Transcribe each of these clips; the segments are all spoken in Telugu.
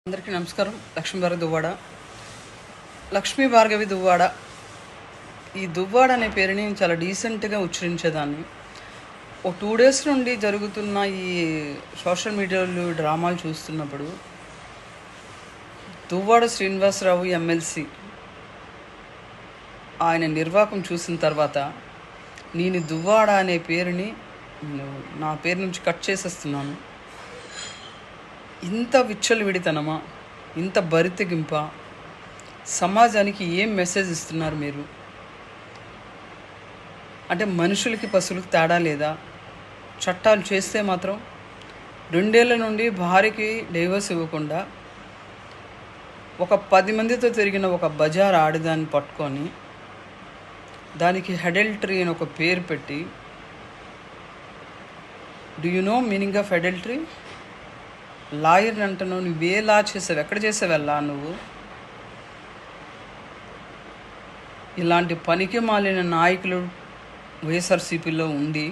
అందరికీ నమస్కారం. లక్ష్మీ భార్గవి దువ్వాడ. ఈ దువ్వాడ అనే పేరుని చాలా డీసెంట్గా ఉచ్చరించేదాన్ని. ఓ 2 days నుండి జరుగుతున్న ఈ సోషల్ మీడియాలో డ్రామాలు చూస్తున్నప్పుడు దువ్వాడ శ్రీనివాసరావు ఎమ్మెల్సీ ఆయన నిర్వాకం చూసిన తర్వాత నేను దువ్వాడ అనే పేరుని నా పేరు నుంచి కట్ చేసేస్తున్నాను. ఇంత విచ్చలవిడితనమా, ఇంత బరితెగింప, సమాజానికి ఏం మెసేజ్ ఇస్తున్నారు మీరు? అంటే మనుషులకి పశువులకు తేడా లేదా? చట్టాలు చేస్తే మాత్రం 2 ఏళ్ల నుండి భార్యకి డైవర్స్ ఇవ్వకుండా ఒక 10 మందితో తిరిగిన ఒక బజార్ ఆడదాన్ని పట్టుకొని దానికి అడల్టరీ అని ఒక పేరు పెట్టి, do you know meaning of adultery? Lawyer అంటున్నావు, నువ్వే లా చేసావు? ఎక్కడ చేసావెల్లా నువ్వు? ఇలాంటి పనికి మాలిన నాయకులు వైఎస్ఆర్సీపీలో ఉండి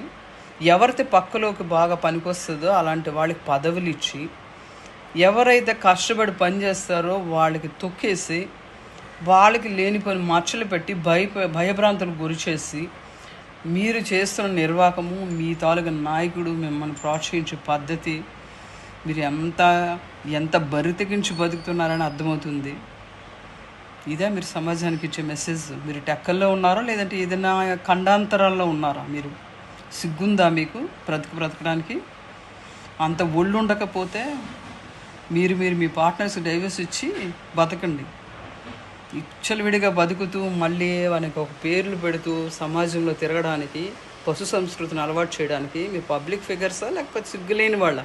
ఎవరైతే పక్కలోకి బాగా పనికొస్తుందో అలాంటి వాళ్ళకి పదవులు ఇచ్చి, ఎవరైతే కష్టపడి పని చేస్తారో వాళ్ళకి తొక్కేసి, వాళ్ళకి లేని పని మచ్చలు పెట్టి భయభ్రాంతులకు గురి చేసి, మీరు చేస్తున్న నిర్వాహకము, మీ తాలూకా నాయకుడు మిమ్మల్ని ప్రోత్సహించే పద్ధతి, మీరు ఎంత బరితెగించి బతుకుతున్నారని అర్థమవుతుంది. ఇదే మీరు సమాజానికి ఇచ్చే మెసేజ్? మీరు టెక్కల్లో ఉన్నారా, లేదంటే ఏదైనా ఖండాంతరాల్లో ఉన్నారా? మీరు సిగ్గుందా మీకు బ్రతకడానికి? అంత ఒళ్ళు ఉండకపోతే మీరు మీ పార్ట్నర్స్ డైవర్స్ ఇచ్చి బతకండి. విచ్చలవిడిగా బతుకుతూ మళ్ళీ మనకి ఒక పేర్లు పెడుతూ సమాజంలో తిరగడానికి, పశు సంస్కృతిని అలవాటు చేయడానికి మీ పబ్లిక్ ఫిగర్సా, లేకపోతే సిగ్గులేని వాళ్ళ?